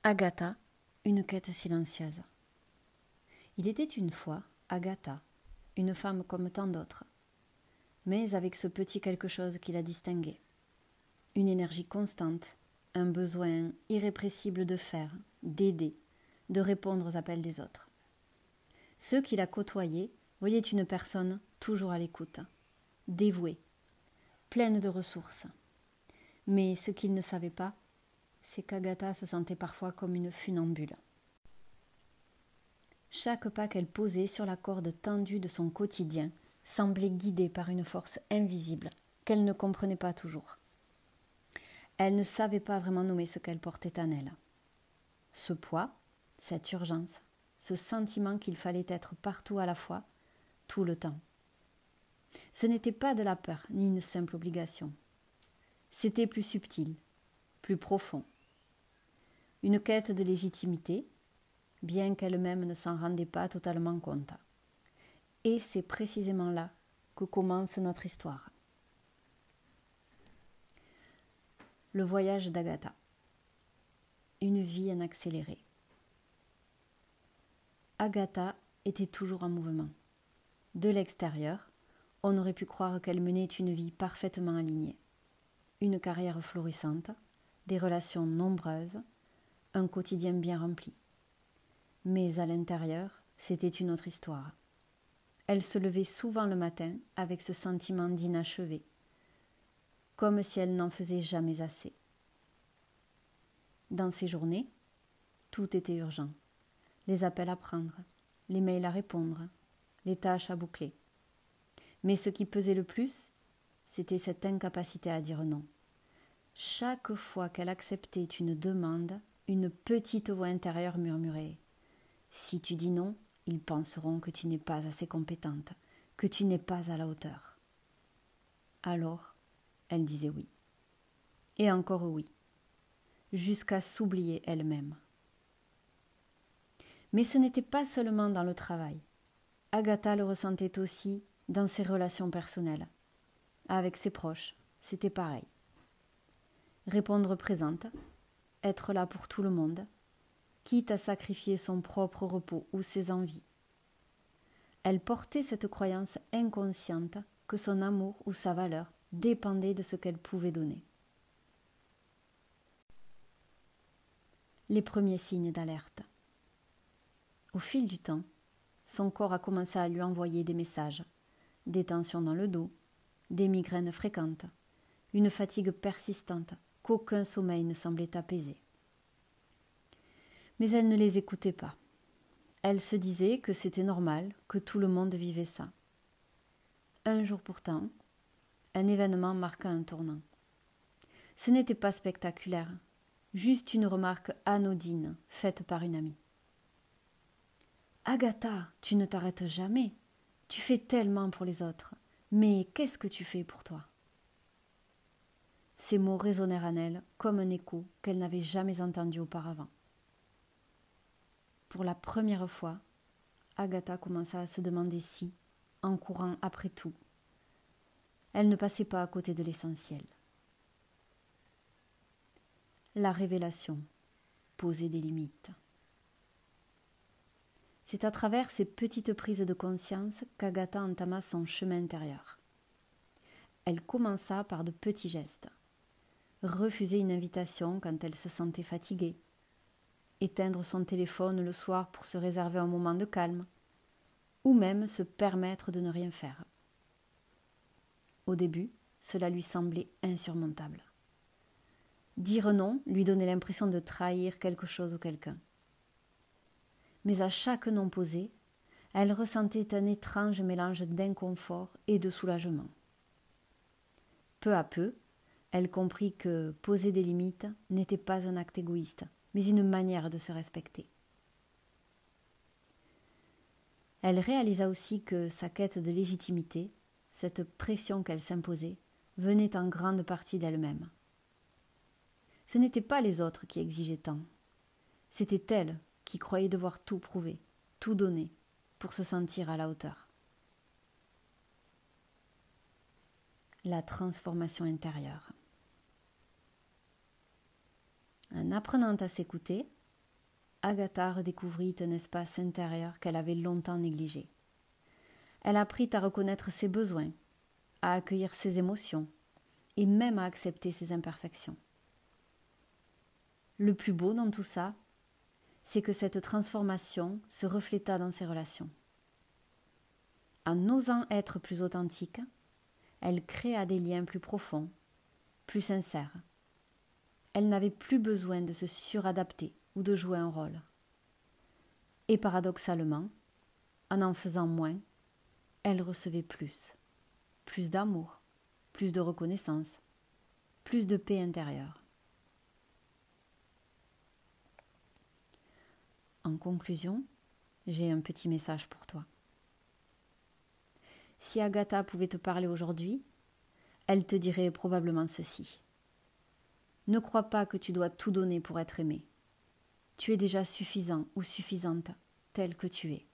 Agatha, une quête silencieuse. Il était une fois Agatha, une femme comme tant d'autres, mais avec ce petit quelque chose qui la distinguait. Une énergie constante, un besoin irrépressible de faire, d'aider, de répondre aux appels des autres. Ceux qui la côtoyaient voyaient une personne toujours à l'écoute, dévouée, pleine de ressources. Mais ce qu'ils ne savaient pas, c'est qu'Agatha se sentait parfois comme une funambule. Chaque pas qu'elle posait sur la corde tendue de son quotidien semblait guidé par une force invisible qu'elle ne comprenait pas toujours. Elle ne savait pas vraiment nommer ce qu'elle portait en elle. Ce poids, cette urgence, ce sentiment qu'il fallait être partout à la fois, tout le temps. Ce n'était pas de la peur ni une simple obligation. C'était plus subtil, plus profond. Une quête de légitimité, bien qu'elle-même ne s'en rendait pas totalement compte. Et c'est précisément là que commence notre histoire. Le voyage d'Agatha. Une vie en accéléré. Agatha était toujours en mouvement. De l'extérieur, on aurait pu croire qu'elle menait une vie parfaitement alignée. Une carrière florissante, des relations nombreuses, un quotidien bien rempli. Mais à l'intérieur, c'était une autre histoire. Elle se levait souvent le matin avec ce sentiment d'inachevé, comme si elle n'en faisait jamais assez. Dans ces journées, tout était urgent. Les appels à prendre, les mails à répondre, les tâches à boucler. Mais ce qui pesait le plus, c'était cette incapacité à dire non. Chaque fois qu'elle acceptait une demande, une petite voix intérieure murmurait « Si tu dis non, ils penseront que tu n'es pas assez compétente, que tu n'es pas à la hauteur. » Alors, elle disait oui. Et encore oui, jusqu'à s'oublier elle-même. Mais ce n'était pas seulement dans le travail. Agatha le ressentait aussi dans ses relations personnelles. Avec ses proches, c'était pareil. Répondre présente, être là pour tout le monde, quitte à sacrifier son propre repos ou ses envies. Elle portait cette croyance inconsciente que son amour ou sa valeur dépendait de ce qu'elle pouvait donner. Les premiers signes d'alerte. Au fil du temps, son corps a commencé à lui envoyer des messages, des tensions dans le dos, des migraines fréquentes, une fatigue persistante qu'aucun sommeil ne semblait apaiser. Mais elle ne les écoutait pas. Elle se disait que c'était normal, que tout le monde vivait ça. Un jour pourtant, un événement marqua un tournant. Ce n'était pas spectaculaire, juste une remarque anodine faite par une amie. « Agatha, tu ne t'arrêtes jamais. Tu fais tellement pour les autres. Mais qu'est-ce que tu fais pour toi ?» Ces mots résonnèrent en elle comme un écho qu'elle n'avait jamais entendu auparavant. Pour la première fois, Agatha commença à se demander si, en courant après tout, elle ne passait pas à côté de l'essentiel. La révélation, poser des limites. C'est à travers ces petites prises de conscience qu'Agatha entama son chemin intérieur. Elle commença par de petits gestes. Refuser une invitation quand elle se sentait fatiguée. Éteindre son téléphone le soir pour se réserver un moment de calme. Ou même se permettre de ne rien faire. Au début, cela lui semblait insurmontable. Dire non lui donnait l'impression de trahir quelque chose ou quelqu'un. Mais à chaque non posé, elle ressentait un étrange mélange d'inconfort et de soulagement. Peu à peu, elle comprit que poser des limites n'était pas un acte égoïste, mais une manière de se respecter. Elle réalisa aussi que sa quête de légitimité, cette pression qu'elle s'imposait, venait en grande partie d'elle-même. Ce n'étaient pas les autres qui exigeaient tant. C'était elle qui croyait devoir tout prouver, tout donner, pour se sentir à la hauteur. La transformation intérieure. En apprenant à s'écouter, Agatha redécouvrit un espace intérieur qu'elle avait longtemps négligé. Elle apprit à reconnaître ses besoins, à accueillir ses émotions et même à accepter ses imperfections. Le plus beau dans tout ça, c'est que cette transformation se refléta dans ses relations. En osant être plus authentique, elle créa des liens plus profonds, plus sincères. Elle n'avait plus besoin de se suradapter ou de jouer un rôle. Et paradoxalement, en faisant moins, elle recevait plus. Plus d'amour, plus de reconnaissance, plus de paix intérieure. En conclusion, j'ai un petit message pour toi. Si Agatha pouvait te parler aujourd'hui, elle te dirait probablement ceci. Ne crois pas que tu dois tout donner pour être aimé. Tu es déjà suffisant ou suffisante, tel que tu es.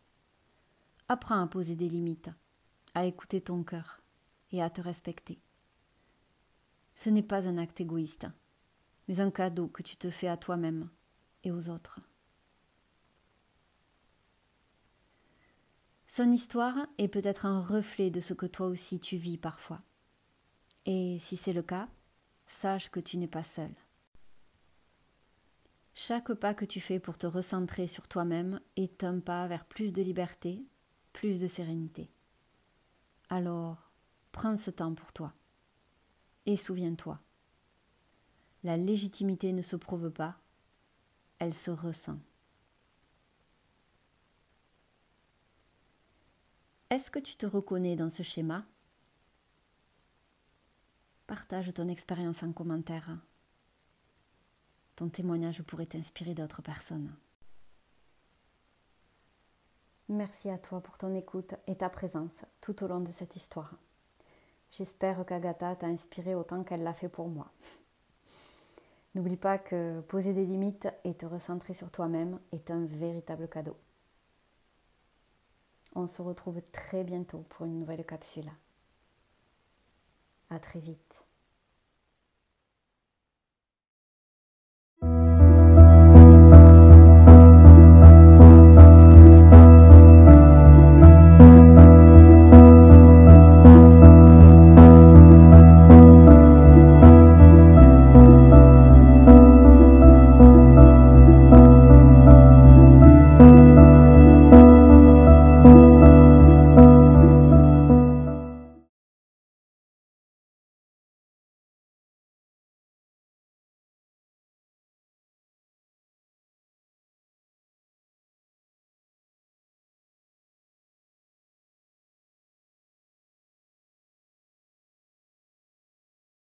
Apprends à poser des limites, à écouter ton cœur et à te respecter. Ce n'est pas un acte égoïste, mais un cadeau que tu te fais à toi-même et aux autres. Son histoire est peut-être un reflet de ce que toi aussi tu vis parfois. Et si c'est le cas, sache que tu n'es pas seul. Chaque pas que tu fais pour te recentrer sur toi-même est un pas vers plus de liberté, plus de sérénité. Alors, prends ce temps pour toi. Et souviens-toi, la légitimité ne se prouve pas, elle se ressent. Est-ce que tu te reconnais dans ce schéma ? Partage ton expérience en commentaire. Ton témoignage pourrait t'inspirer d'autres personnes. Merci à toi pour ton écoute et ta présence tout au long de cette histoire. J'espère qu'Agatha t'a inspiré autant qu'elle l'a fait pour moi. N'oublie pas que poser des limites et te recentrer sur toi-même est un véritable cadeau. On se retrouve très bientôt pour une nouvelle capsule. À très vite.